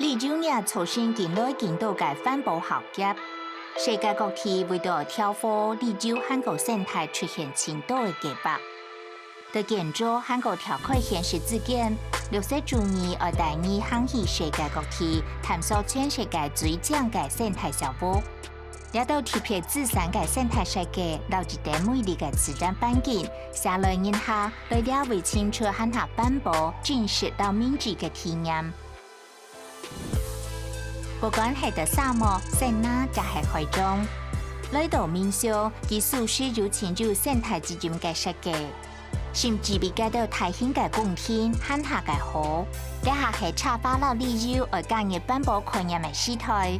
李九年重新建立建到嘅环保行业，世界各地为咗挑火李九韩国生态出现迁徙嘅计划。在建筑韩国条开显示之间，60周年而第二行去世界各地探索全世界最强嘅生态小屋。也到特别自然嘅生态世界，留一啲美丽嘅自然环境，下来人下来了为清楚汉下环保、真实到敏捷嘅体验。不管係在沙漠、山哪，就係海中，來到民宿，佢屬是有遷就生態之中嘅設計，甚至比較到大型嘅公天、漢下嘅河，一下係插花老理由而加入環保概念嘅時代，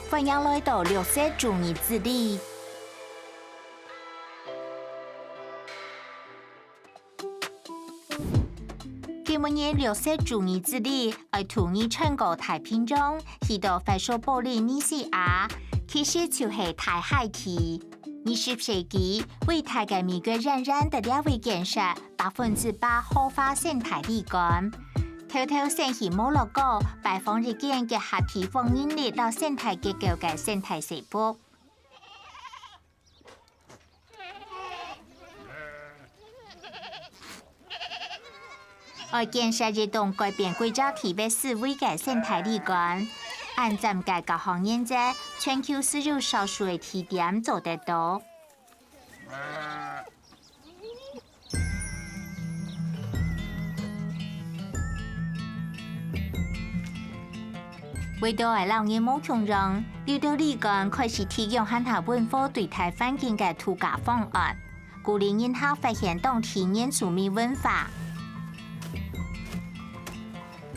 歡迎來到60周年之禮。今年60周年之禮，喺同意全國太平洋去到快速保利尼西亞，其實就係大海期。20世紀，偉大嘅美國人人得了為建設100%合法生態旅館，偷偷先去摩洛哥拜訪一間結合地方人力到生態結構嘅生態社部。而建設一棟改變規劃特別思維嘅生態旅館，按暫嘅各項原則，全球只有少數嘅地點做得到。為到係老年冇窮人，有到旅館開始提供漢下文化對待環境嘅度假方案，鼓勵人客發現當地原住民文化。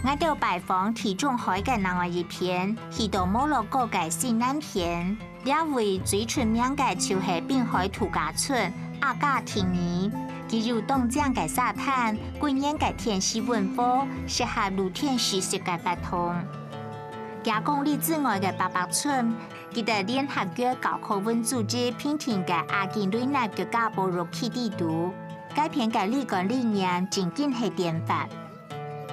我到拜訪地中海嘅另外一片，去到摩洛哥嘅西南片，呢位最出名嘅就係濱海度假村阿加廷尼，佢有東江嘅沙灘、觀音嘅天使文化，適合露天舒適嘅活動。1公里之外嘅白白村，佢哋聯合國教科文組織評定嘅阿根瑞納國家保育區地圖，該片嘅旅館理念真正係典範。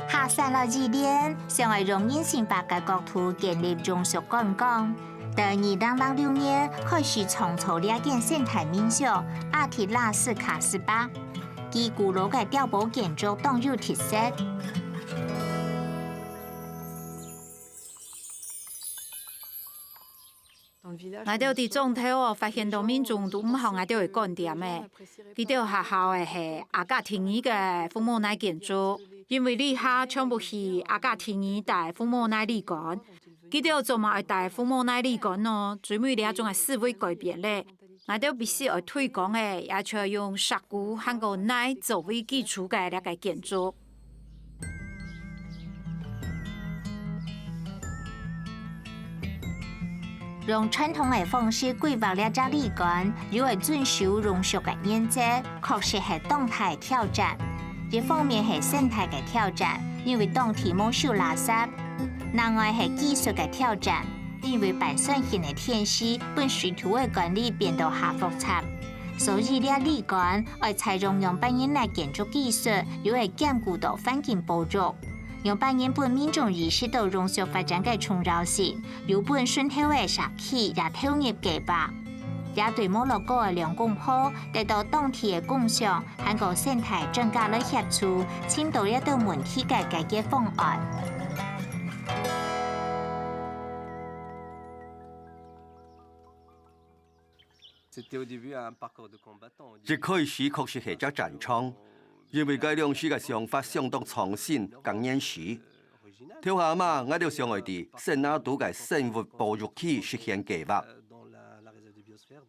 下山了2年，想係用人性化嘅角度建立中屬觀光。到2006年開始創造呢間生態民宿阿提拉斯卡斯巴，其古老嘅碉堡建築當有特色。我哋啲總體發現到民眾都唔向我哋去觀點嘅，佢哋學校嘅係阿加廷尼嘅父母奶建築。因為旅客全部去阿加廷尼大父母奶旅館，佢哋做埋大父母奶旅館咯，最尾呢一種係思維改變咧。我哋必須要推廣嘅，也就係用石鼓和個奶作為基礎嘅呢個建築。用傳統嘅方式規劃呢隻旅館，又係遵守永續嘅原則，確實係動態挑戰。一方面係生態嘅挑戰，因為當地冇收垃圾；另外係技術嘅挑戰，因為半山型嘅天氣本水土嘅管理變到下複雜，所以呢旅館要採用用百年嘅建築技術，又係兼顧到環境保育，用百年本民眾意識到永續發展嘅重要性，有本順口嘅社區也投入計劃。也對摩洛哥嘅兩公婆得到當地嘅共享，韓國生態增加了協助，簽到一道問題嘅解決方案。一開始確實係隻戰場，因為該兩市嘅想法相當創新、更現實。跳下嘛，我哋上來啲聖納都嘅生物保育區實現計劃。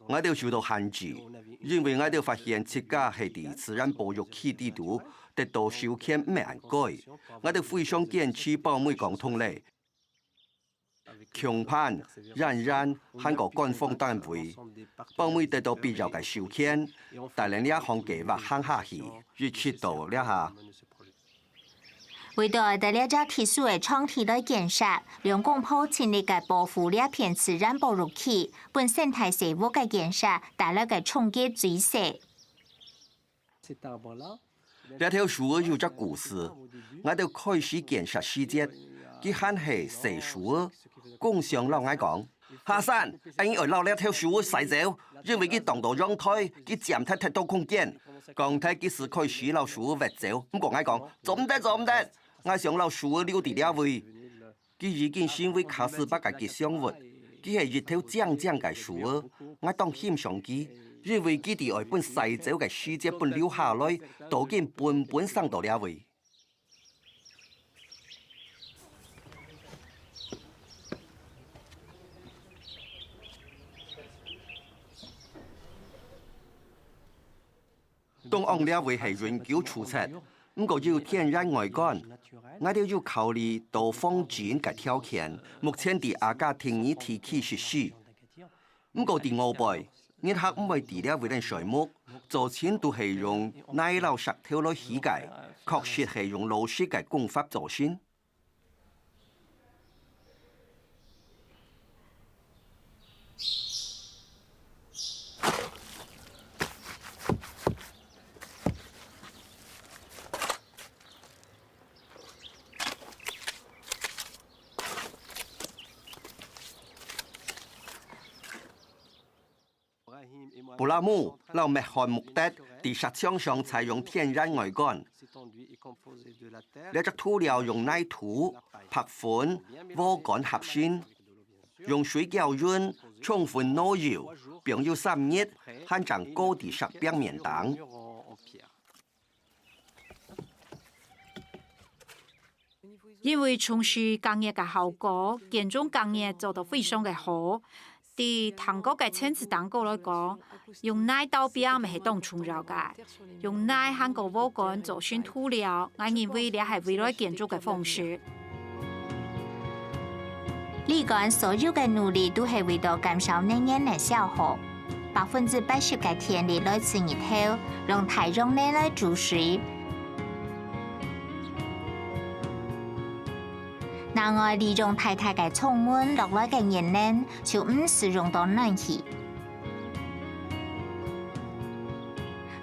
我哋受到限制，因為我哋發現自家係啲自然保育區地圖得到授權唔按改，我哋非常堅持保美溝通咧。強攀、然韓國官方單位保美得到必要嘅授權，帶領呢一項計劃行下去，預測到呢下。為到在呢隻特殊嘅場地來建設，兩公婆成立嘅保護呢片自然保育區，本生態社會嘅建設帶來嘅衝擊最細。呢條樹有隻故事，我哋開始建設時節，佢喊係蛇樹，共上老愛講。下山，anh ở lao leo theo suối sải dẻo, nhưng vì cái tổng độ rong thôi, cái giảm thay thay đâu không kiên. Còn thay cái sự khơi xí lao suối vẹt dẻo, không có ai講, giống đấy. Ai想lao suối lưu đi đeo vui. Cái ý kiến xin với khá sư bác cái sống vật, cái係熱theo將cái suối, ai當khiêm上cái. 因為佢哋外本細走嘅時節本留下來，都見本上到了位。東岸了位係永久出產，不過要天然外觀，我哋要考慮到風景嘅條件。目前喺阿加廷尼提起實施，不過喺歐貝。 你客唔係除了為人水木，做錢都係用奶酪石頭來起計，確實係用老式嘅工法做先。布拉姆老滅汗目的，地實牆上採用天然外觀。呢隻塗料用奶土、白粉、禾稈合成，用水攪勻，充分攪油，並要3日，ขั้長高地石表面等。因為從事工業嘅效果，建築工業做得非常嘅好。 喺韓國嘅親子蛋糕來講，用奶豆表咪係當重要嘅，用奶和個禾稈做成塗料，我認為呢係未來建築嘅方式。李幹所有嘅努力都係為咗減少能源嘅消耗，80%嘅電力來自日頭，用太陽能來煮水。 另外，利用太太嘅充滿落來嘅熱能，就唔使用到暖氣。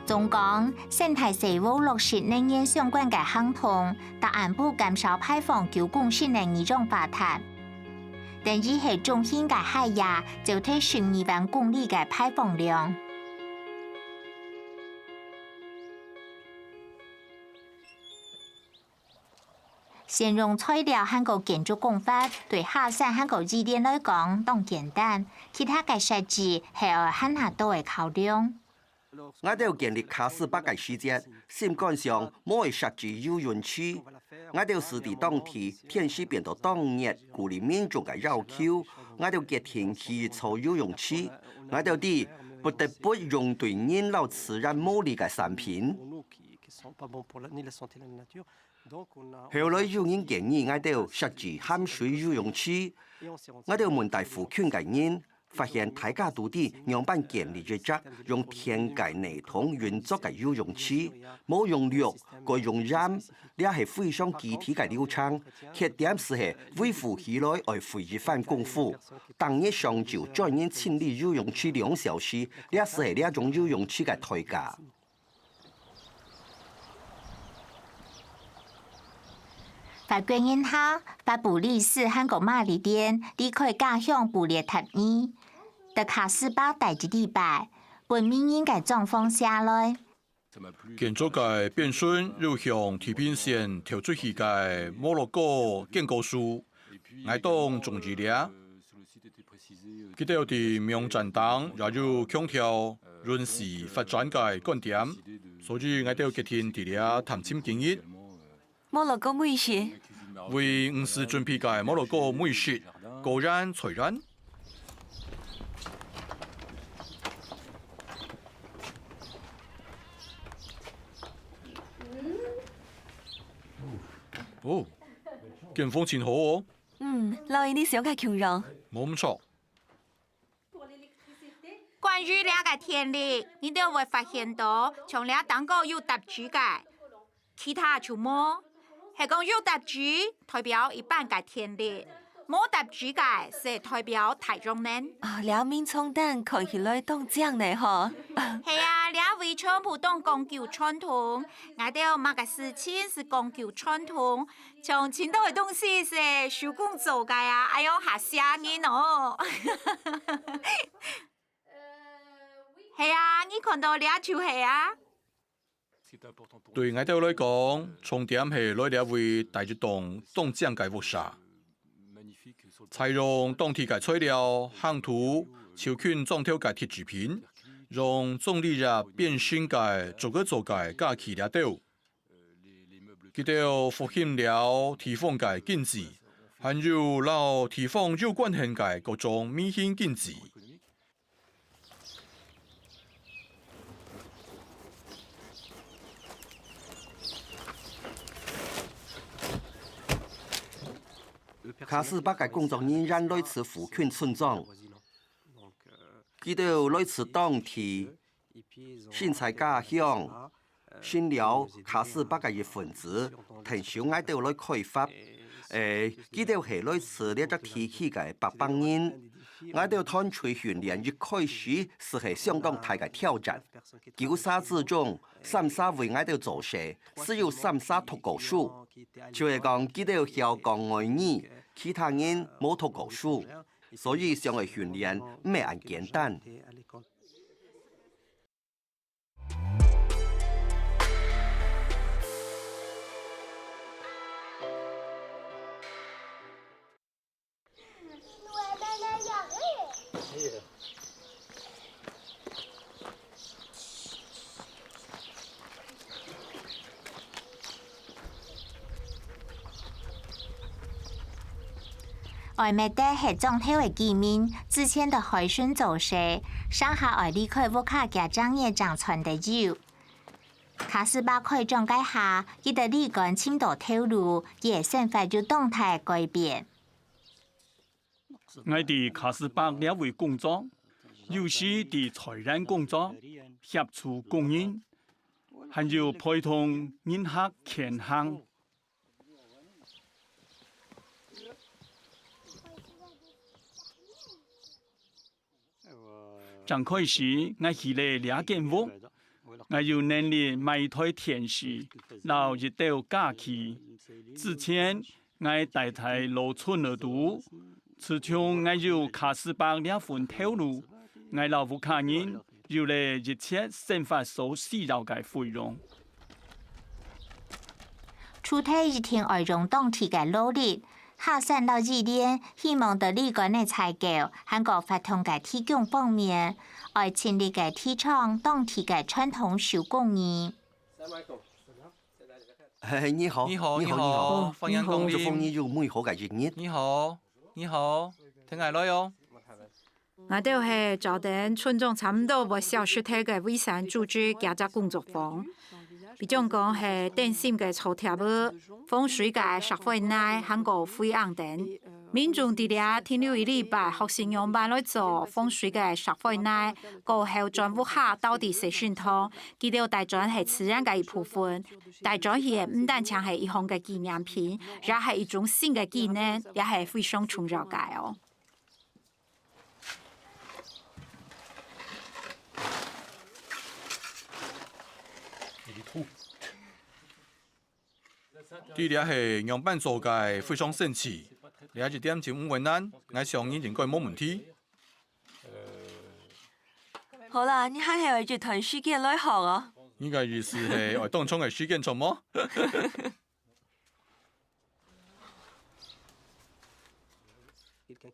總講，生態事務落實能源相關嘅行動，答案部減少排放9公升嘅二氧化碳，但依係中興嘅海洋就睇12萬公里嘅排放量。 先用材料和個建築工法，對下山和個熱電來講當簡單，其他嘅設置係要很下多嘅考量。我哋要建立卡斯巴嘅細節，先幹上冇係設置遊園區，我哋要實地當地天氣變到當日鼓勵民眾嘅要求，我哋要決定去做遊園區，我哋要啲不得不用對燃料自然冇利嘅產品。 後來有人建議我哋設置鹹水遊泳池，我哋問大夫圈嘅人，發現大家都啲樣板建立一隻用天然泥土運作嘅遊泳池，冇用氯，個用鹽，呢係非常具體嘅流程。缺點是係維護起來要費一番功夫。當日上晝專人清理遊泳池2小時，呢是呢一種遊泳池嘅代價。 法規院下，法布利斯和個馬里甸離開家鄉布列塔尼，在卡斯巴第一禮拜，本命運嘅狀況下來。建築嘅變順又向地平線跳出去嘅摩洛哥建構樹，挨當種治療。佢哋啲民進黨也有強調潤時發展嘅觀點，所以挨到決定地療談簽建議。 摩洛哥美食，為唔是準備嘅摩洛哥美食，個人傳染。哦，見風前好哦。留意啲小嘅強人。冇咁錯。關於呢個天氣，你都會發現到，從呢蛋糕有特殊嘅，其他就冇。 係講有特殊代表一般嘅天氣，冇特殊嘅是代表太陽能。兩面衝蛋看起來當正呢嗬。係啊，呢位全部都讲究传统，我哋马个事情是讲究传统，像青岛的东西是手工做嘅啊，哎呦下下人哦。系啊，你看到俩就系啊。对我哋来讲，重点係攞嚟為大一棟當將嘅物啥，採用當地嘅材料、夯土、超群裝條嘅鐵製品，讓總理人變身嘅逐個做嘅假期了到，佢哋復興了地方嘅經濟，還有撈地方有關係嘅各種民生經濟。卡斯巴嘅工作人員來自福群村莊，佢哋來自當地新材家鄉，新了卡斯巴嘅一份子，挺少嗌到來開發。佢哋係來自呢隻地區嘅北邦人，嗌到團隊訓練一開始是相當大嘅挑戰。九沙之中，3為嗌到做事，只有3讀過書，就係講佢哋曉講外語。其他人冇讀過書，所以上嚟訓練唔係咁簡單。外面的係總體嘅見面，之前的海巡做事，上下外離開烏卡嘅張業長傳得有。卡斯巴開張解下，佢的李幹青島透露，也生發有動態改變。我哋卡斯巴兩位工作，有時啲採染工作、協助供應，還有陪同人客前行。剛開始，我起來兩件屋，我有能力買台電視，撈一道假期。之前我帶台農村兒度，自從我有卡斯巴兩份透露，我老烏卡人有了一切生活所需要嘅費用。出體一天外用當地嘅努力。下山到熱練，希望到呢個嘅採購，韓國發通嘅提供方面，愛全力嘅提倡當地嘅傳統手工藝。你好，你好，你好，歡迎光臨。祝你有美好嘅一日。你好，你好，聽下來喲。我哋係招待村眾差唔多1小時睇嘅衛生組織家宅工作坊。比種講係電線嘅草條布、風水嘅石灰奶、韓國灰硬等。民眾哋咧停留1禮拜，學習用辦來做風水嘅石灰奶，過後轉屋下到底係傳統，佢哋大專係自然嘅一部分。大專嘢唔單止係一項嘅紀念品，也係一種新嘅技能，也係非常重要嘅哦。啲嘢係樣板做嘅非常神奇，你一點就唔為難，我相信應該冇問題。好啦，你肯係為住團書記來學啊？應該意思係為當初嘅書記做麼？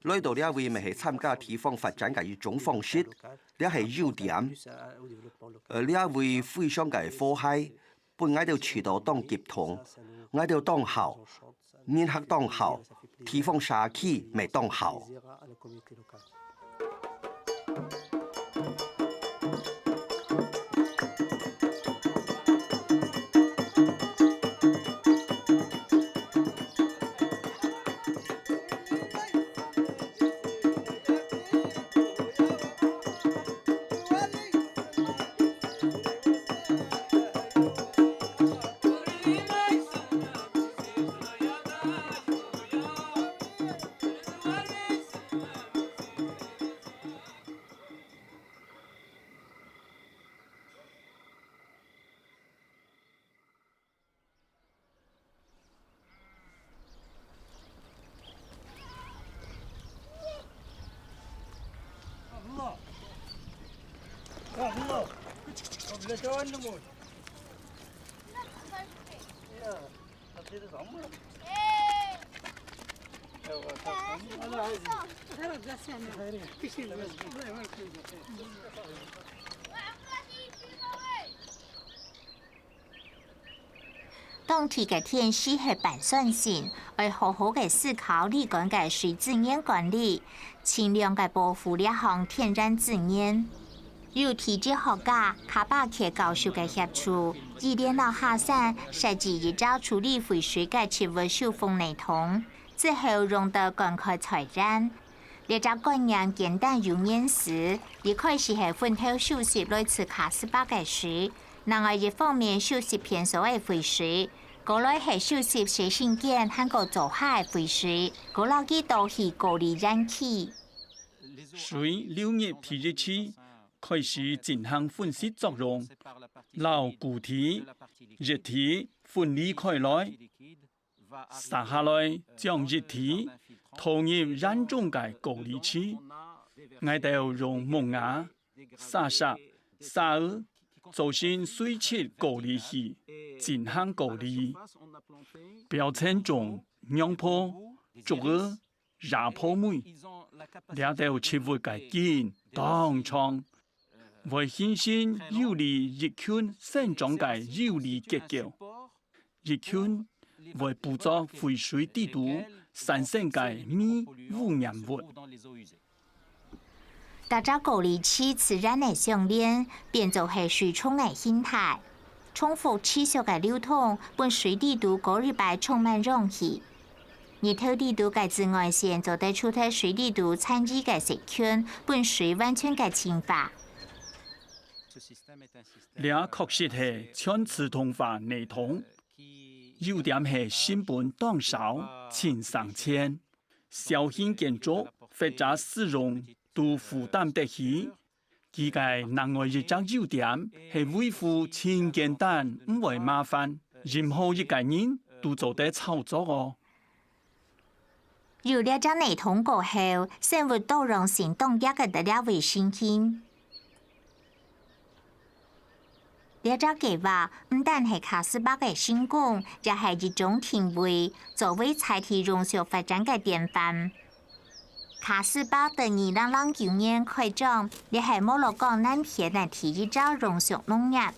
來到呢位咪係參加地方發展嘅一種方式，呢係優點。呢位非常嘅科學，本愛到渠道當結通，愛到當好，面客當好，地方社區咪當好。当地嘅天时系盘算性，要好好嘅思考你讲嘅水资源管理，尽量嘅保护呢项天然资源。有体质学家卡巴克教授嘅协助，以电脑下山设计一招处理废水嘅植物修复系统，之后用到公开采染。呢招概念简单又严实，一开始系分头收集类似卡斯巴嘅水。另外一方面收集偏少嘅废水，過來係收集寫信件和個做下嘅廢水，過來幾度係過濾燃氣。水流入體液器，開始進行分析作用，由固體、液體分離開來，撒下來將液體投入燃中嘅過濾器，我哋用木牙、沙石、沙爾。造成水chất過濾器進行過濾，表層中釀破、竹兒、壓破梅，兩道植物嘅根當場，為形成有利益菌生長嘅有利結構。益菌為捕捉廢水地圖產生嘅微污染物。大家過濾器自然嘅上鏈，變做係水沖嘅形態，重複持續嘅流通，本水地圖過濾擺充滿容器。而透地圖嘅紫外線就得出喺水地圖參與嘅細菌，本水完全嘅淨化。呢確實係全自動化系統，優點係成本當少、錢省錢，小型建築或者使用都負擔得起。佢嘅另外一種優點係維護真簡單，唔會麻煩，任何一個人都做得操作哦。有呢種系統過後，生活多樣性當一個得了衛生性。呢種計劃唔單係卡斯巴嘅成功，也係一種定位，作為財體融合發展嘅典範。卡斯巴在2009年開張，亦係摩洛哥南片嘅第一招融合農業。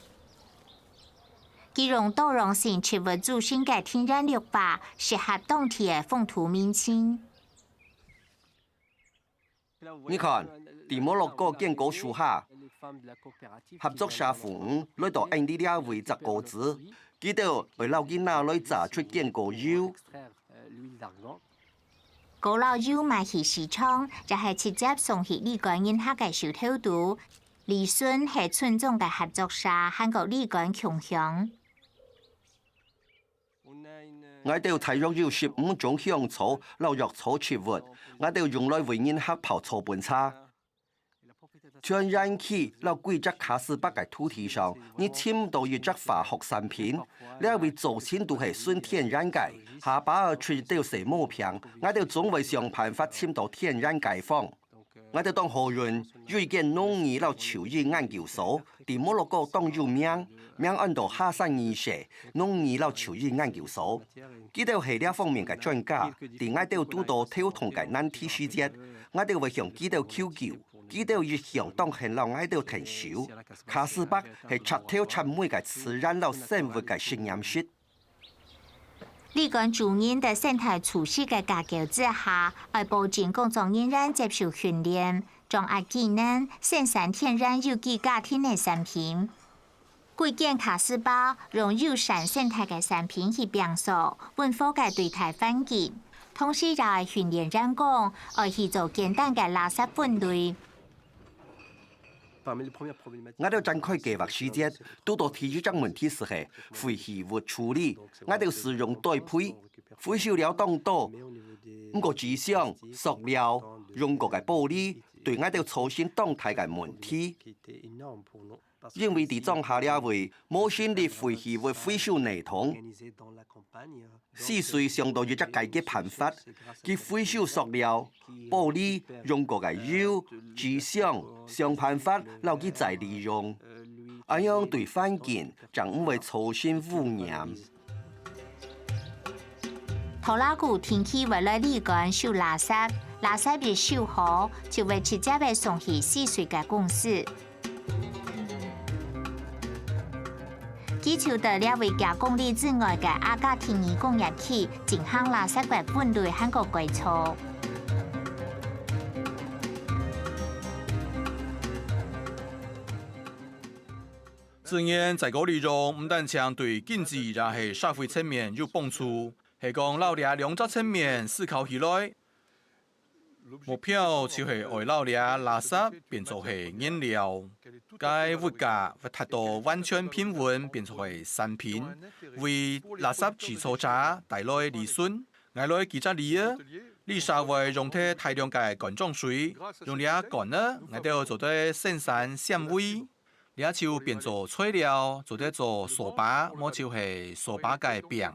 佢用多樣性植物組成嘅天然綠化，適合當地嘅風土民情。你看，在摩洛哥建國樹下，合作社婦來到印地亞為摘果子，佢哋為老囡仔來榨出建果油。果老油賣去市場，就係直接送去李干人客嘅小偷度。李順係村中嘅合作社，韓國李干強項。我哋採用有15種香草、老藥草植物，我哋用來為人客泡草本茶。將燃氣到貴州卡斯巴嘅土地上，你簽到一隻化學產品，呢位造錢都係純天然嘅，下把出到成毛片，我哋總會想辦法簽到天然解放。我哋當學院有一間農業到潮語研究所，喺摩洛哥當有名按到哈山醫社農業到潮語研究所，佢哋係呢方面嘅專家，喺我哋都到跳同嘅難題時節，我哋會向佢哋求救。佢哋要向當現老愛哋停手，卡斯巴係插跳插妹嘅自然老生活嘅實驗室。李干主任在生態措施嘅架構之下，為保證公眾人員接受訓練，掌握技能，生產天然有機家庭嘅產品。貴建卡斯巴用友善生態嘅產品去表述溫和嘅對待環境，同時也係訓練員工愛去做簡單嘅垃圾分類。我哋展開計劃時節，遇到第一種問題是係廢棄物處理，我哋使用代配，廢棄料當多，不過紙箱、塑料、用過嘅玻璃，對我哋造成當大嘅問題。因為地種下了為冇建立廢棄物回收系統，試水上到一隻解決辦法，佢回收塑料、玻璃、用過嘅油、紙箱，想辦法留佢再利用。咁樣對環境將唔會造成污染。拖拉庫天氣為了離乾收垃圾，垃圾一收好，就會直接被送去泗水嘅公司。基礎的了為加公里之外嘅阿加田尼工業區進行垃圾嘅分類和個歸錯。自然在個內容唔但將對經濟也係社會層面有幫助，係講老爹兩個層面思考起來，目標就係為老爹垃圾變做係燃料，該物價會達到完全平穩變做係產品，為垃圾製造者帶來利潤。我來記者理啊，你社會用得大量嘅乾裝水，用啲乾啊，我哋做得生產纖維。也就變做材料，做得做掃把，麼就係掃把嘅餅。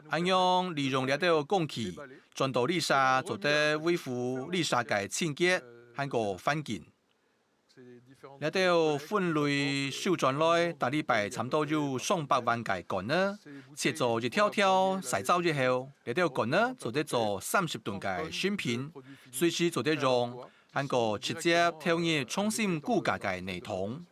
咁樣利用呢啲工具，轉到泥沙，做得維護泥沙嘅清潔和個環境。呢啲分類收轉來，大禮拜差唔多有200萬嘅乾呢，切做一條條洗澡之後，呢啲乾呢做得做30噸嘅新品，隨時做得用，和個直接投入重新估價嘅內容。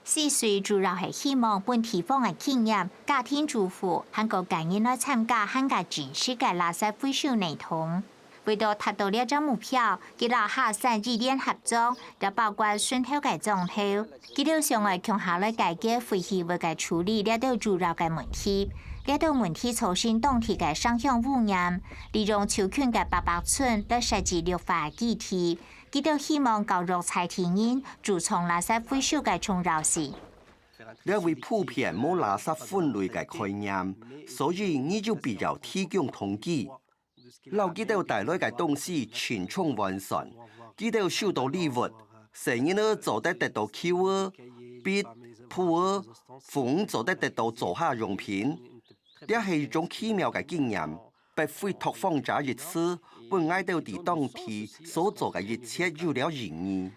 泗水主要係希望本地方嘅企業、家庭主婦和個個人來參加和個正式嘅垃圾回收內容。為咗達到呢個目標，佢哋下省醫聯合作，就包括順頭嘅狀態，佢哋想來強下來解決廢棄物嘅處理呢啲主要嘅問題。呢啲問題造成當地嘅雙向污染，利用超權嘅800寸來設置綠化基地。佢哋希望教育財田人注重垃圾回收嘅重要性。因為普遍冇垃圾分類嘅概念，所以你就必要提供統計。老佢哋帶來嘅東西全充完善，佢哋收到禮物，成日都做得到扣啊、筆、鋪啊，風做得到做下用品。呢係一種奇妙嘅經驗，不會拓荒者一次。本愛到地當地所做嘅一切有了意義。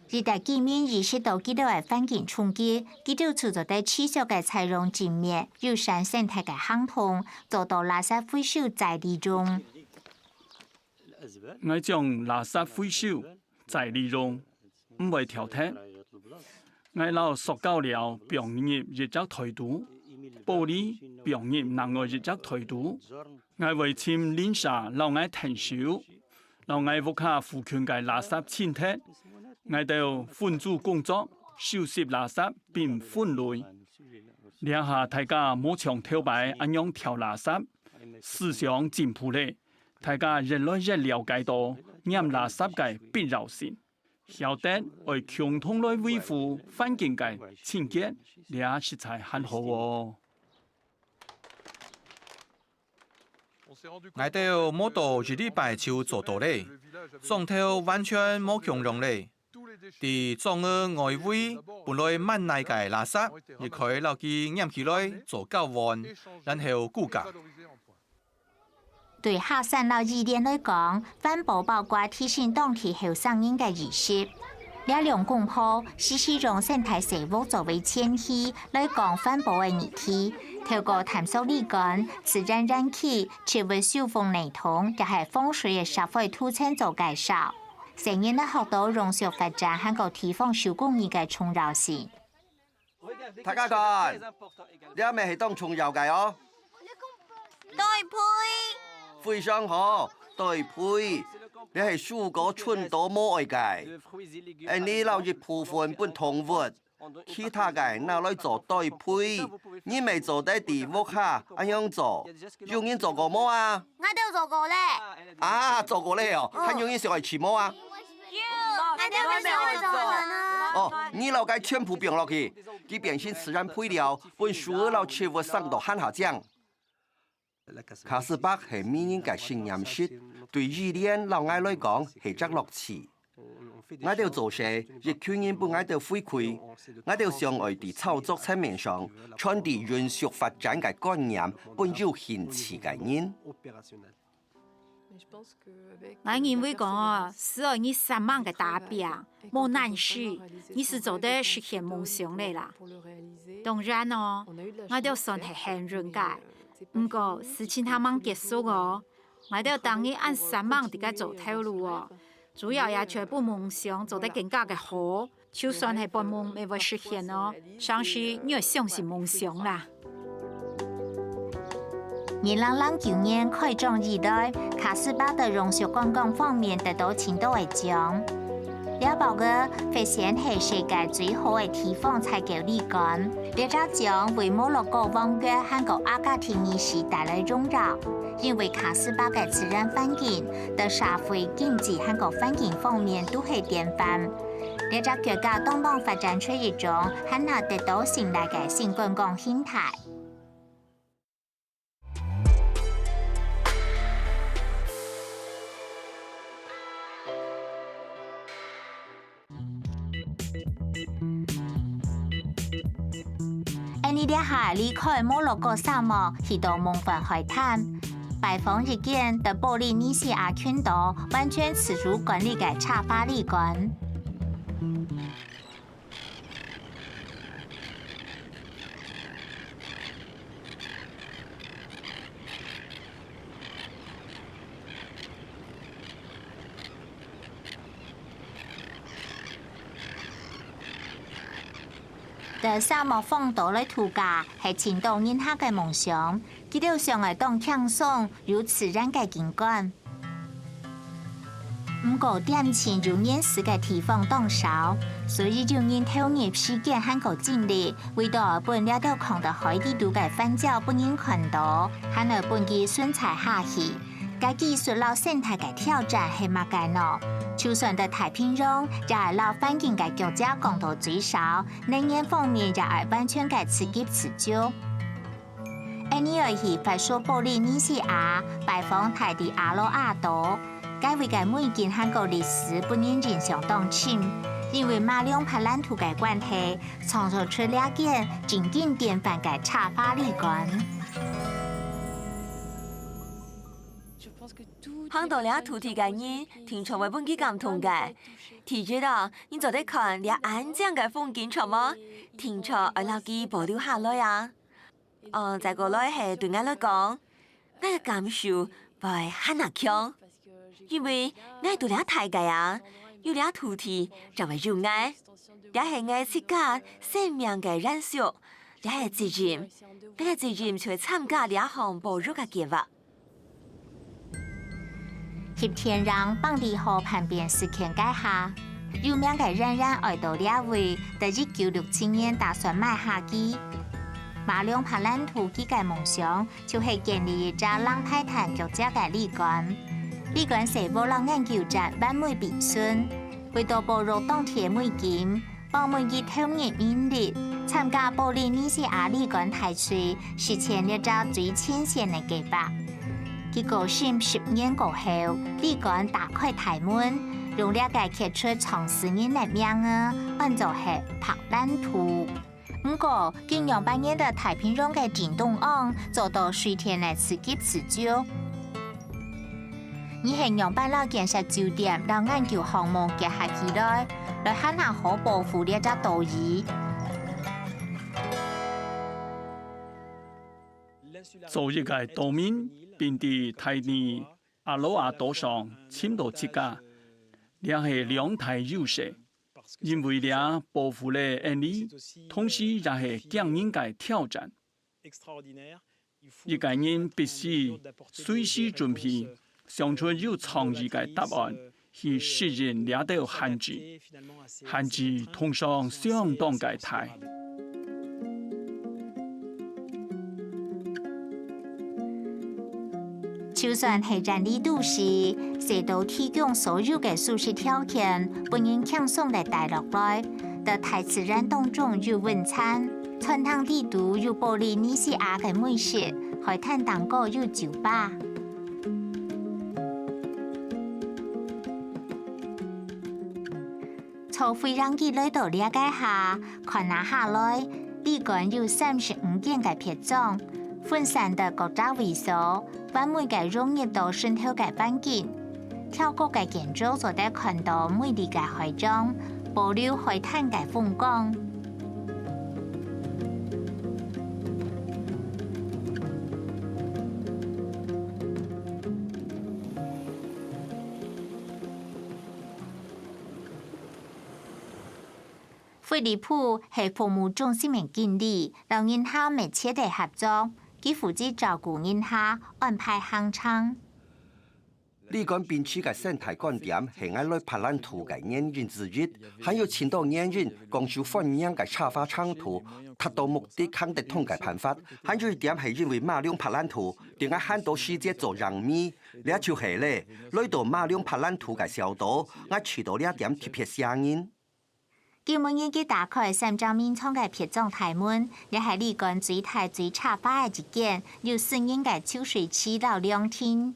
日大見面意識到幾多嘅環境衝擊，幾多處在對持續嘅採用正面友善生態嘅行動，做到垃圾回收再利用。我將垃圾回收再利用，唔會挑剔。我攞塑膠料並入一隻台度，玻璃並入另外一隻台度。我會簽連沙，讓我停手，讓我屋下附近嘅垃圾清剔。我哋分組工作，收拾垃圾並分類。兩下大家冇像頭擺咁樣挑垃圾，思想進步咧。大家越來越了解到扔垃圾嘅必要性，曉得為共同來維護環境嘅清潔，呢實在很好哦。我哋冇到一禮拜就做到咧，狀態完全冇強用咧。啲裝嘅外圍本來滿耐嘅垃圾，亦可以攞佢掩起來做交換，然後估價。對下省老醫聯來講，環保包括提醒當地後生人嘅意識。呢兩公婆時時用生態生物作為前提來講環保嘅議題，透過探索離乾、自然燃氣、設備修復內容，亦係風水嘅社會圖層做介紹。成日都學到融合發展和個地方手工藝嘅重要性。大家講，你係咪係當重要嘅哦？對配。非常好，對配。你係蔬果春多冇愛嘅，而你留一部分本動物，其他嘅拿來做對配。你未做得地屋下，咁樣做，有人做過冇啊？我都有做過咧。啊，做過咧哦，還有人上嚟吃冇啊？我都未做過呢。哦，你留解全部變落去，佢變成自然配料，本樹老切物上到漢下醬。卡斯巴係每年嘅新飲食，對醫聯老愛來講係隻樂趣。我哋做事，亦勸人不愛到回饋，我哋想愛喺操作層面上傳遞允許發展嘅觀念，本有興趣嘅人。我認為講哦，只要你3萬個打拼，冇難事，你是做得實現夢想的啦。當然哦，我都算係很認解，不過事情還冇結束哦，我都當你按3萬地個做頭路哦，主要也全部夢想做得更加嘅好，就算係半夢未會實現哦，相信你要相信夢想啦。2009年開創以來，卡斯巴的榮譽觀光方面得到青島嘅獎。了包個發現係世界最好嘅地方採購旅館，呢隻獎為摩洛哥望月和個阿加廷尼市帶來榮耀，因為卡斯巴嘅自然環境、在社會經濟和個環境方面都係典範。呢隻國家東方發展出一種很難得到信賴嘅新觀光形態。你哋下離開摩洛哥沙漠，去到蒙凡海灘，拜訪一間在波利尼西亞群島完全自主管理嘅茶花旅館。在沙漠荒島嚟度假係青島人客嘅夢想，佢哋想嚟當輕鬆又自然嘅景觀。不過點錢又現實嘅地方當少，所以就人投入時間和個精力，為到本了到看到海底度嘅反照不人看到，還有本嘅順才下去，個技術老生態嘅挑戰係乜嘅呢？就算在太平洋，也係老環境嘅國家講到最少，能源方面也係完全嘅自給自足。2022快速波利尼西亞拜訪泰迪阿羅亞島，該位嘅美景和個歷史不能人相當深，因為馬兩拍爛土嘅關係，創造出兩間經典典範嘅茶花旅館。看到倆土地嘅人，聽從為本幾咁同嘅。提住啦，你就得看倆安靜嘅風景錯麼？聽從愛留記保留下來啊！再過來係對我來講，我嘅感受會很難強，因為我對倆太嘅啊，有倆土地就會熱愛，倆係我自家生命嘅燃燒，倆係責任，我嘅責任就會參加倆項保育嘅計劃。翕天讓邦利河旁邊事件解下，有名嘅人愛到兩位，在1967年打算買下機。馬兩拍爛土機嘅夢想，就係建立一家浪泰坦國家嘅旅館。旅館是無浪研究站完美備選，為到保育當地美景，幫每個投入人力，參加波利尼西亞旅館大賽，實現一個最前線嘅計劃。結果10年過後，旅館打開大門，用了解揭出創始人嘅名啊，按就係拍爛土。不過，經用半年的太平洋嘅進動案，做到水田嘅自給自足。你係用半老建設酒店，讓研究項目結合起來，來很好保護呢隻島嶼。做一個島民，並喺泰尼阿羅亞島上簽到一家，倆係兩大優勢，因為倆保護了恩利，同時也係強人嘅挑戰。一個人必須隨時準備，想出有創意嘅答案，去適應倆的限制，限制通常相當嘅大。就算係人力都市，社都提供所有嘅舒適條件，本應輕鬆地帶落來。在大自然當中有晚餐，川湯地圖有波利尼西亞嘅美食，海灘當個有酒吧。除非讓佢來到了解下，看下來，旅館有35間嘅品種。分散的國家為數，把每個融入到生態嘅環境。跳過嘅建築就得看到美麗嘅海藻，保留海灘嘅風光。菲利普係服務中心嘅經理，同銀行密切地合作，佢負責照顧銀行安排行程。呢個邊區嘅生態觀點係我來拍爛圖嘅原因之一，還有前度原因講述分樣嘅插花長途，達到目的肯定通嘅辦法。還有一點係因為馬龍拍爛圖，點解很多細節做讓米，呢就係咧，來到馬龍拍爛圖嘅小島，我取到呢點特別聲音。叫每日嘅打開三張面窗嘅撇狀台門，也係呢個最大最插花嘅一件，有聲音嘅抽水器到兩天。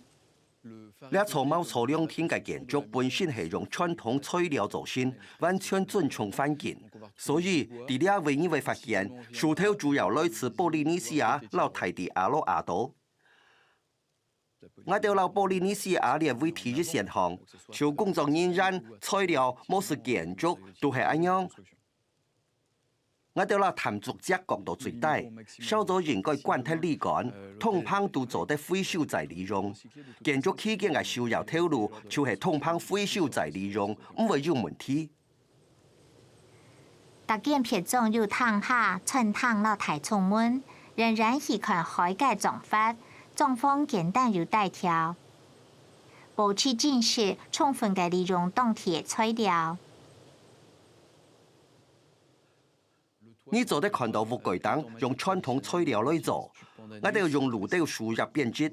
呢草帽草兩天嘅建築本身係用傳統材料做成，完全尊重環境，所以喺呢位你會發現，樹頭主要來自波利尼西亞老大地阿羅亞島。我哋老波利尼西亞列為體育現象，像工作人員、材料、模式建築都係一樣。我哋老談作者角度最大，少咗應該管體理幹，通膨都做得非受在利用。建築期間嘅需要透露，就係通膨非受在利用，唔會有問題。特件撇狀要燙下，穿燙到太充滿，仍然係看海嘅做法。狀況簡單又大條，保持正式，充分嘅利用當地嘅材料。你做得看到木具燈用傳統材料來做，我哋用爐雕樹入編織，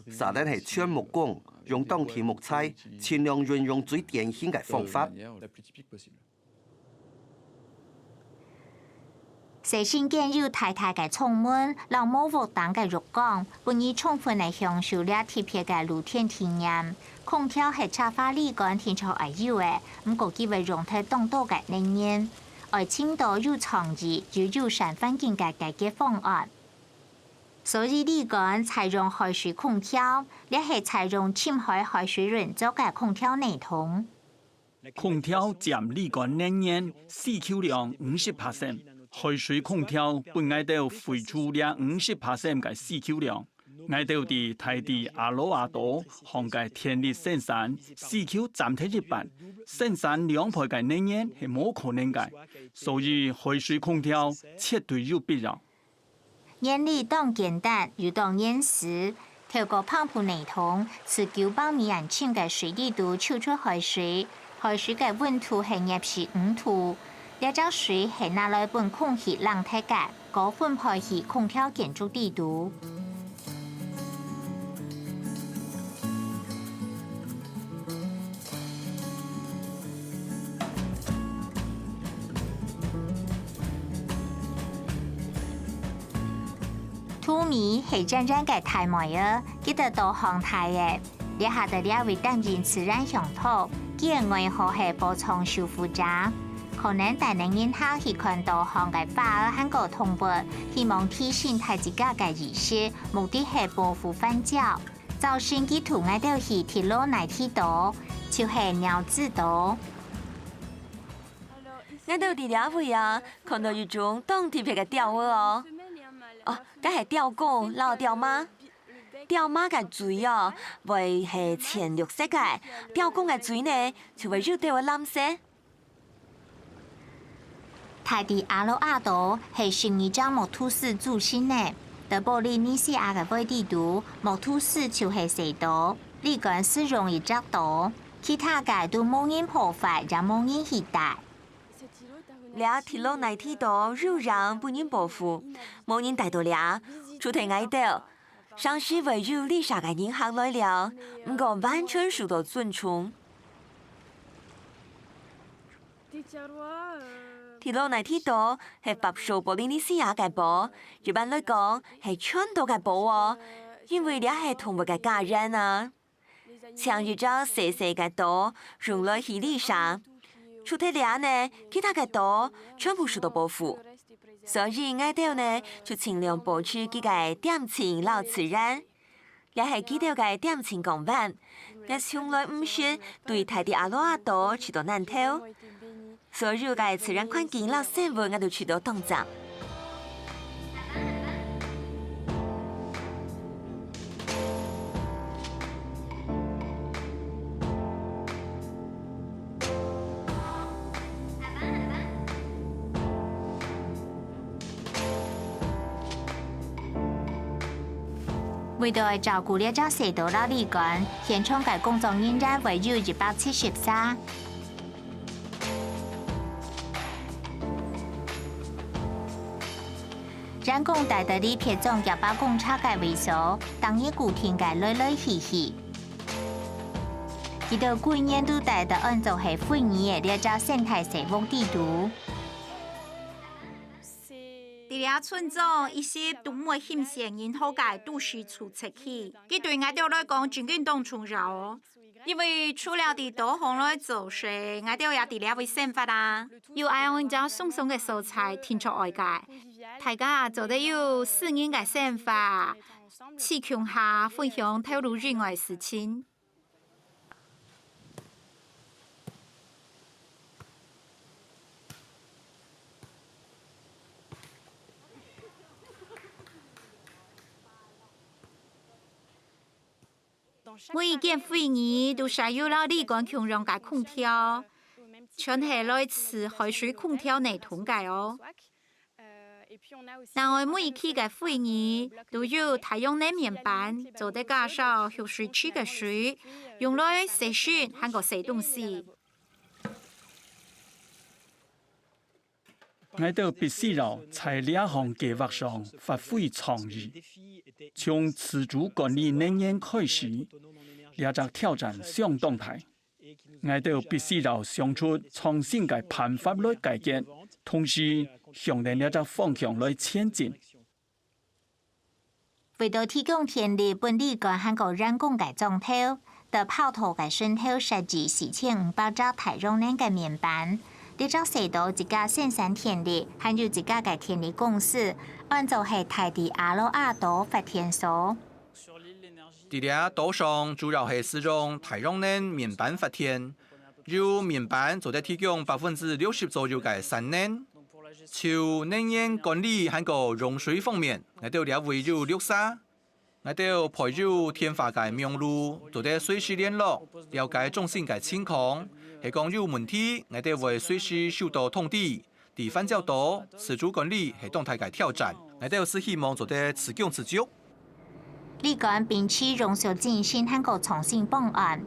實質係全木工，用當地木材，盡量運用最典型嘅方法。細心建有太太嘅窗門，讓木屋等嘅浴缸，本意充分嚟享受了特別嘅露天體驗。空調係插花理幹天朝愛有嘅，唔過佢會用喺當道嘅能源，愛青島有創意又友善環境嘅解決方案。所以理幹採用海水空調，亦係採用深海海水運作嘅空調系統。空調佔理幹能源4Q量50%。海水空調本愛到付出了50%嘅4Q量，愛到啲大地阿羅亞島航嘅天力生產4Q 佔體一半，生產2倍嘅能源係冇可能嘅，所以海水空調絕對有必要。原理當簡單又當現實，透過泵浦系統，持900米安淺嘅水底度抽出海水，海水嘅溫度係25度。呢種水係拿來幫空氣冷卻嘅，高分配去空調建築地圖。土米係真正嘅大梅啊，記得導航台嘅，你下得了為當然自然鄉土，佢嘅愛好係補充修復者。可能大能人下去看導航嘅花兒和個動物，希望提醒大自家嘅意識，目的係保護環境。造成佢圖愛到去鐵路內鐵島，就係鳥子島。我到啲兩位啊，看到一種當地嘅釣魚哦。哦，嗰係釣公老釣媽。釣媽嘅嘴哦，會係淺綠色嘅；釣公嘅嘴呢，就會繞到嘅藍色。大地阿羅亞島係12張木土市組成的，在波利尼西亞嘅位地圖，木土市就係細島，呢個是容易捉到，其他嘅都冇人破壞，也冇人攜帶。倆鐵路內鐵島擾攘不人保護，冇人帶到倆，主題愛到，上市為有歷史嘅人行來了，唔過完全受到尊重。鐵路內鐵島係北屬波利尼西亞嘅島，一般來講係全島嘅島哦，因為倆係同一個家人啊。像一張細細嘅島，用來起歷史。除咗倆呢，其他嘅島全部受到保護，所以愛島呢就盡量保持佢嘅典情老自然。也係幾條嘅點情講法，我從來唔是對大地阿羅阿島取到難頭，所有嘅自然環境老生物我都取到動作。為咗照顧呢隻蛇島老旅館，現場嘅工作人員為有173。人工大道理撇種夾包公車嘅維修，當日古田嘅來來去去。佢哋每年都帶到按照係會議嘅呢隻生態生物地圖。伫遐村莊一些都冇險險人好嘅都市出出去，佢對我哋來講真緊當重要哦。因為除了伫島上來做事，我哋也伫遐為生活啊。有愛按照送送嘅素材填出外界，大家做得有4年嘅生活，市場下分享透露人外事情。每一間會議都需要老旅館強用嘅空調，全係來自海水空調內通嘅哦。另外每一期嘅會議都有太陽能面板，做得加少蓄水池嘅水，用來洗水和個洗東西。我哋必須要在兩項計劃上發揮創意，從自主管理能源開始，兩隻挑戰相當大。我哋必須要想出創新嘅辦法來解決，同時向着兩隻方向來前進。為咗提供電力本旅館和個人工嘅裝頭，到泡頭嘅順頭設置4500隻太陽能嘅面板。呢隻隧道一家生產電力，還有一家嘅電力公司，按照係大地阿羅阿島發電所。伫遐島上主要係使用太陽能面板發電，由面板就得提供60%左右嘅產能。就能源管理和個用水方面，我哋了解有6沙，我哋配有天花嘅網路，就得隨時聯絡，了解中心嘅情況。係講有問題，我哋會隨時收到通知。伫反照島自主管理係動態嘅挑戰，我哋是希望做得持久持久。旅館並且容許進行和個重新方案，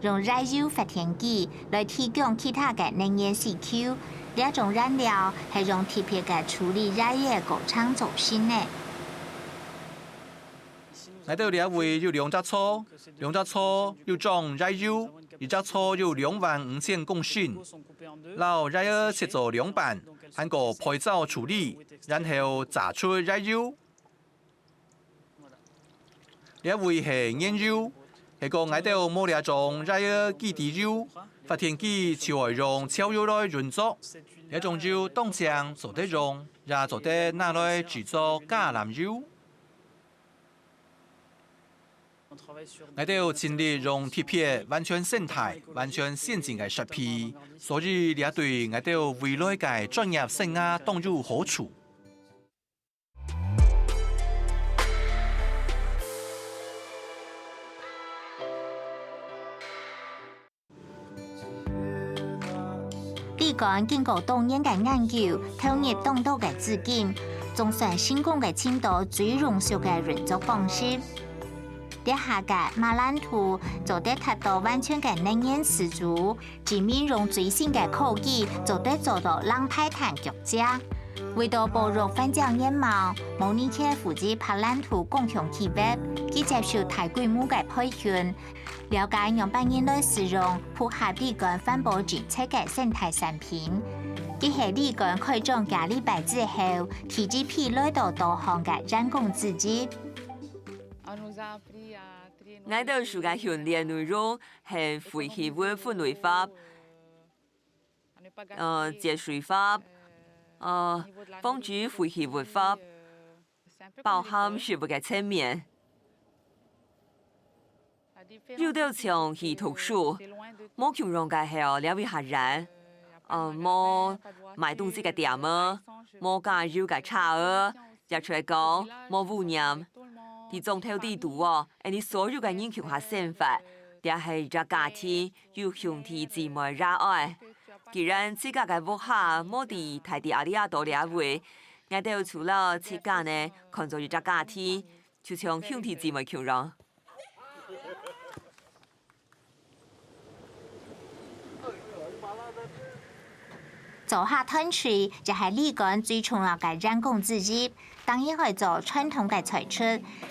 用燃油發電機來提供其他嘅能源需求。呢種燃料係用特別嘅處理燃油工廠做先嘅。我哋呢位有2隻車要裝燃油，一隻車有25000公升，然燃油切做2板，和個配罩處理，然後榨出燃油。呢位係燃油，係個我哋冇呢種燃油基地油，發電機就會用超油來運作，呢種油當場就得用，也就得拿來製作橄欖油。我哋盡力用特別完全生態、完全先進嘅設備，所以也對我哋未來嘅專業生涯當有好處。旅館經過多年嘅研究，投入當多嘅資金，總算成功嘅簽到最容易嘅運作方式。呢下嘅馬蘭圖就得達到完全嘅能源自主，前面用最新嘅科技就得做到零排碳腳架。為咗保育環境面貌，慕尼黑負責馬蘭圖共享企業，佢接受大規模嘅培訓，了解讓百人來使用符合旅館環保政策嘅生態產品。佢喺旅館開張假禮拜之後，提支批來到多項嘅人工資質。我哋暑假訓練內容係廢棄物分類法、節水法、防止廢棄物法，包含全部嘅層面。入到場去讀書，冇強容嘅係了解下人，冇買東西嘅店啊，冇加入嘅茶啊，入出嚟講冇污染。啲中頭地圖哦，你所有嘅人強下生活，也係一個家庭有兄弟姊妹熱愛。既然自家嘅屋下冇地大地阿里亞多了解，我哋除了自家呢，看作一個家庭，就像兄弟姊妹強容。做下吞水就係呢個最重要嘅人工之一。當然係做傳統嘅菜出，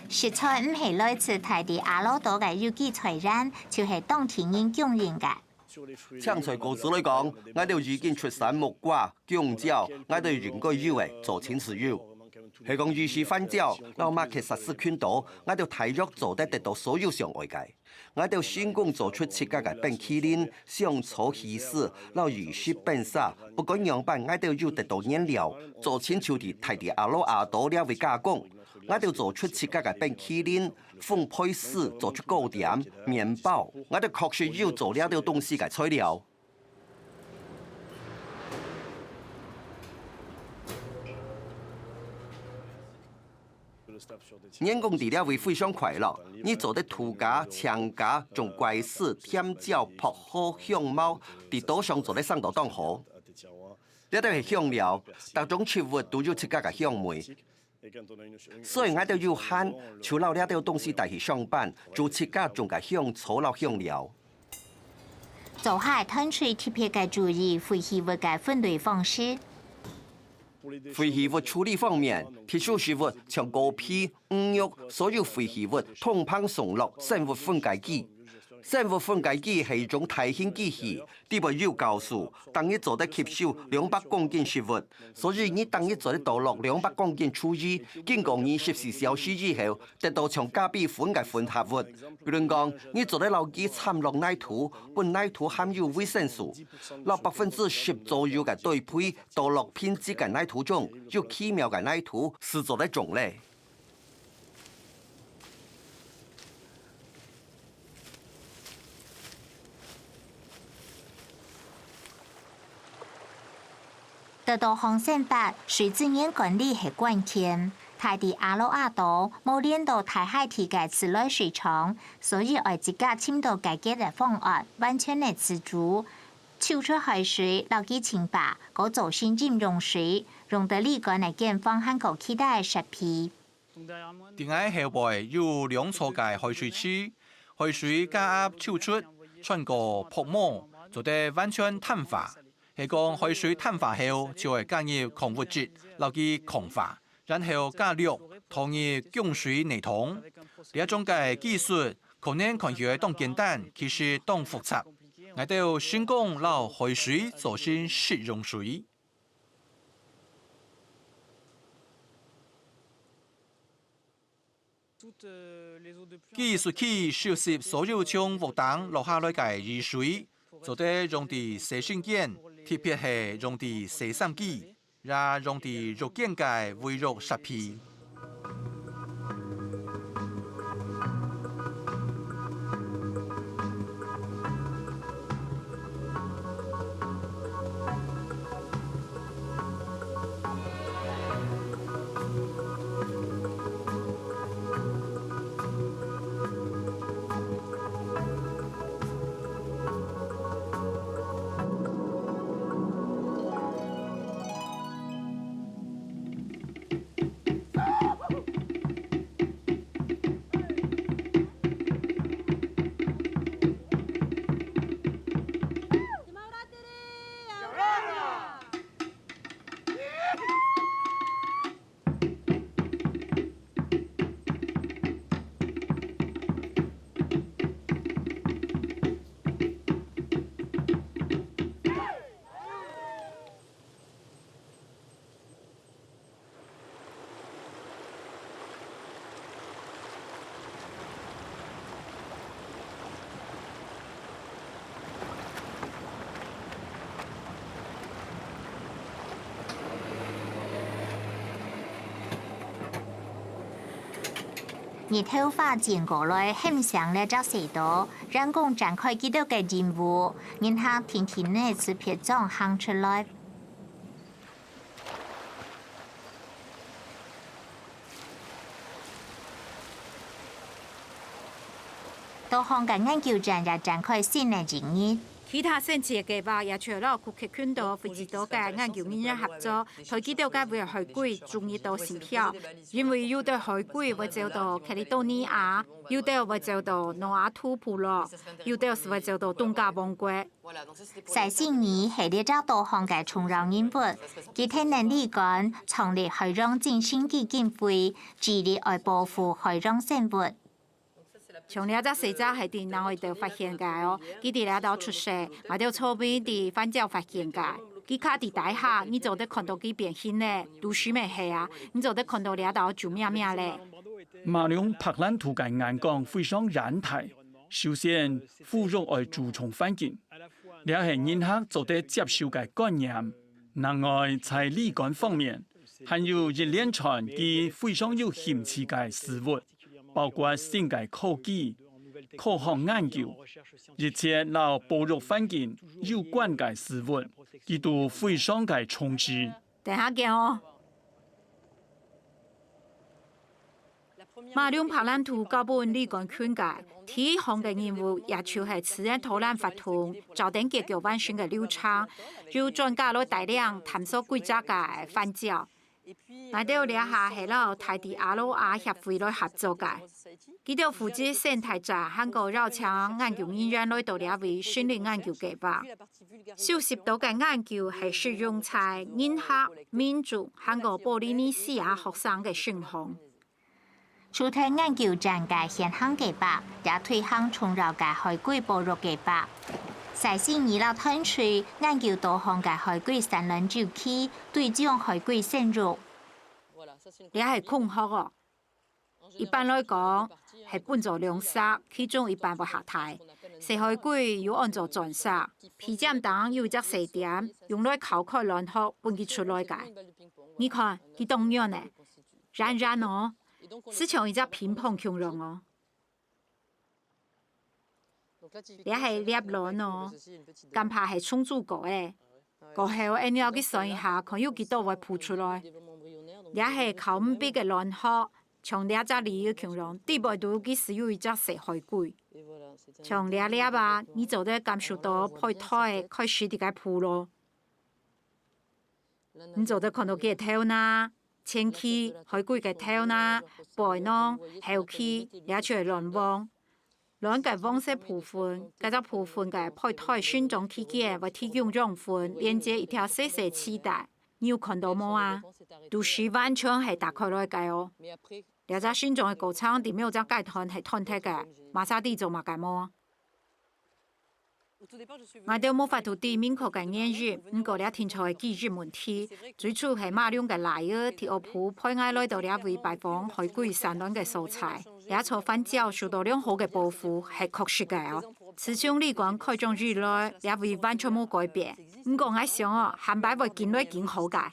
食材唔係來自大地阿拉島嘅有機材料，就係當地人供應嘅。青菜故事嚟講，我哋已經出產木瓜、姜椒，我哋原該要嘅做青豉油。係講於是翻椒，老媽其實是勸到，我哋體育做得到所有上外界。我哋先工做出設計嘅冰淇淋、香草起司、老魚絲冰沙，不過樣板我哋要得到原料，做清楚地大地阿羅阿島了為加工。我哋做出設計嘅冰淇淋、風配絲，做出糕點、麵包，我哋確實要做了啲東西嘅材料。人工地料會非常快樂，你做的土架、牆架、種桂絲、添椒、薄荷、香茅，地島上做得相當好。呢啲係香料，各種食物都要自家嘅香味。所以我哋要慳，除了呢啲東西帶去上班，就自家種嘅香草和香料。做下吞水特別嘅注意廢棄物嘅分類方式。廢棄物處理方面，特殊食物像果皮、魚肉，所有廢棄物通通送落生物分解機。生物分解機係一種大型機器，地位要高數，當你做得吸收200公斤食物，所以你當你做得倒落200公斤廚餘，經過24小時以後，得到從加倍分解混合物。比如講，你做得老雞摻落奶土，本奶土含有維生素，落10%左右嘅對配倒落偏執嘅奶土中，有奇妙嘅奶土是做得種類。得到航線法，水資源管理係關鍵。大地阿羅亞島冇練到大海體嘅自來水廠，所以要自家簽到改革嘅方案，完全嘅自主。抽出海水撈幾清白，嗰做先飲用水，用得呢個嚟健康和個其他嘅食品。定喺後背有2處嘅海水池，海水加壓抽出，穿過泡沫，做得完全碳化。係講海水碳化後，就會加入礦物質，留佢礦化，然後加氯投入供水系統。呢一種嘅技術可能看起來當簡單，其實當複雜。我哋先講撈海水做成食用水。技術去收集所有從活動落下來嘅雨水。做得用啲洗身件，特別係用啲洗衫機，也用啲肉鹼嘅微肉食品。日頭發展過來很想了只世道，人工展開幾多個任務，然後天天呢是撇狀行出來。多項嘅研究站也展開新嘅營業。其他省市嘅計劃也除咗庫克群島、非洲島嘅研究人員合作，推幾條嘅為海龜注意到時票，因為有啲海龜會走到克里多尼亞，有啲會走到諾瓦圖普洛，有啲是會走到東加王國。細線兒係呢隻多項嘅重要任務，佢聽能力講創立海洋振興基金會，致力愛保護海洋生物。從呢隻死者係電腦嗰度發現嘅哦，佢哋呢度出世，我哋錯別地翻照發現嘅。佢卡喺底下，你就得看到佢變形咧，都樹咩係啊？你就得看到呢度做咩咩咧？馬龍柏蘭圖嘅眼光非常染態，首先腐肉愛注重環境，呢係人客就得接受嘅觀念。另外在理觀方面，還有一連串佢非常有興趣嘅事物。包括新嘅科技、科學研究，一切與保育環境有關嘅事物，佢都非常嘅重視。等下見哦。馬龍柏蘭圖教本理觀勸解，第一項嘅任務也就係自然討論法通，找定結構完善嘅流程，由專家來帶領探索規則嘅範疇。我哋呢下係攞泰迪阿魯亞協會來合作嘅，佢哋負責生態站韓國繞牆研究人員來到呢位訓練研究計劃。收集到嘅研究係適用在印克、民族、韓國波利尼西亞學生嘅選項。除睇研究站嘅現行計劃，也推行重要嘅海龜保育計劃。細線兒啦，推出研究多項嘅海龜產卵周期，對象海龜生育。你係空殼哦，一般來講係半做兩色，其中一半會下台。細海龜要按照轉色，皮尖等有一隻細點，用來烤開卵殼，半結出來嘅。你看佢當樣呢，軟軟哦，似像一隻乒乓球龍哦。你係獵卵哦，近排係充足過誒，過後按要去算一下，看有幾多會撲出來。你係靠唔俾嘅卵殼，從呢隻鯉嘅強龍，地部度佢是有一隻細海龜。從呢粒啊，你就得感受到胚胎開始啲嘅撲咯，你就得看到佢嘅頭啦、前鰭、海龜嘅頭啦、背囊、後鰭，也出係卵黃。卵嘅黃色部分，嗰隻部分嘅胚胎生長期間會提供養分，連接一條細細臍帶。你有看到冇啊？都是完全係打開來嘅哦。呢隻生長嘅過程，點樣隻階段係團體嘅，馬沙地做乜嘅冇？我哋冇法度啲明確嘅原因，唔過呢天才嘅技術問題，最初係馬龍嘅來兒第二鋪派我來到呢位拜訪海龜產卵嘅素材，也從反照受到良好嘅保護，係確實嘅哦。自從理觀開張以來，呢位完全冇改變，唔過我想哦，下擺會更來更好嘅。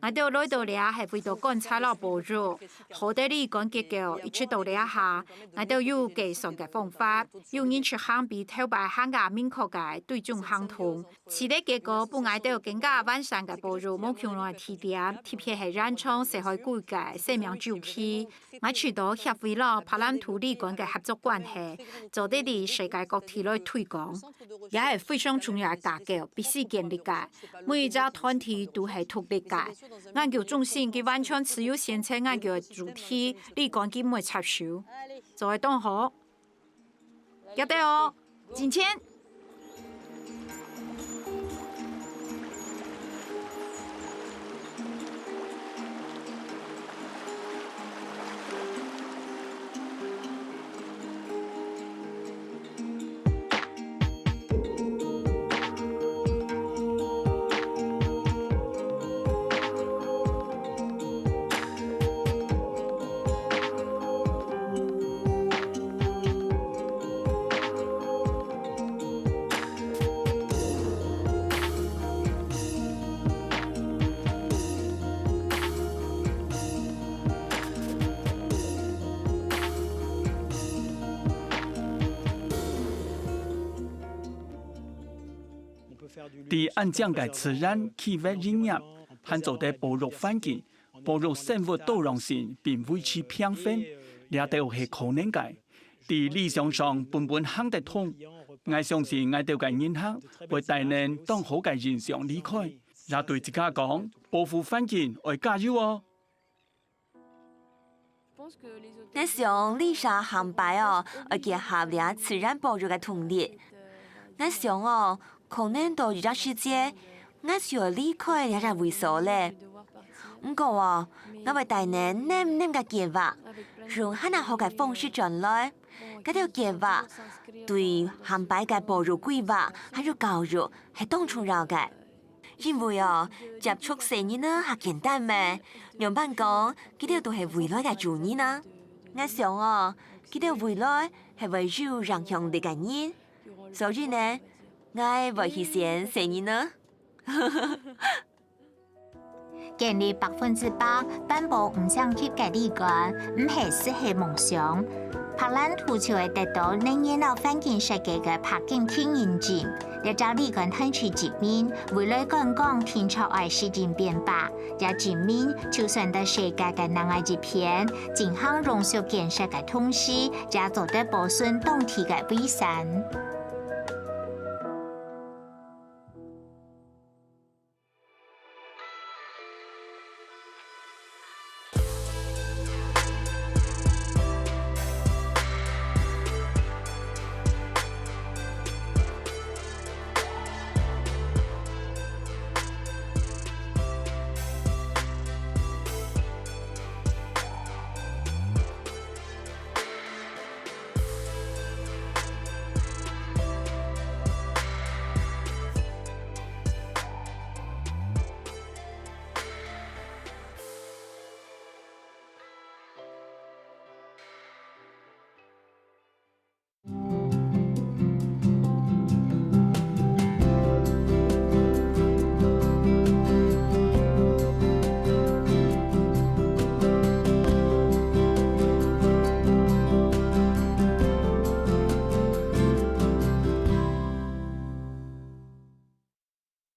我哋來到呢係為咗觀察啦保育，好啲理觀結構一直到呢下，我哋有計算嘅方法，有認出行比頭擺行嘅明確嘅對象行通，此啲結果幫我哋更加完善嘅保育冇強烈提點，特別係染廠社會規嘅生命周期。我知道協會啦柏蘭圖理觀嘅合作關係，做啲啲世界各地來推廣，也係非常重要嘅架構，必須建立嘅。每一隻團體都係獨立嘅。研究中心佢完全持有現成研究嘅主題，理觀佢唔會插手，就係當好。記得哦，今天。伫安怎嘅自然气候营养，和做啲保育环境、保育生物多样性，并维持平衡，呢都是可能嘅。伫理想上根本行得通。我相信我哋嘅影響會帶領當好嘅影響離開，也對自家講保護環境要加油哦。我想麗莎航白哦，要結合了自然保育嘅統列。我想哦，可能到呢個世界，我就要離開呢個會所咧。不過哦，我會帶領nem嘅計劃，用很好嘅方式進來。嗰條計劃對航白嘅保育規劃還有教育係當重要嘅，因為哦接觸生意呢係簡單咩？樣板講，嗰條都係未來嘅主意呢。我想哦，嗰條未來係為咗影響力嘅人，所以呢，我會去選生意呢。建立100%頒布唔想貼嘅理論，唔係適合夢想。柏蘭圖就會得到能源腦環境設計嘅柏景天引進，呢招理論很是正面，未來講天朝愛時間變化，也證明就算在世界嘅南愛一片，進行融合建設嘅同時，也做得保存當地嘅美產。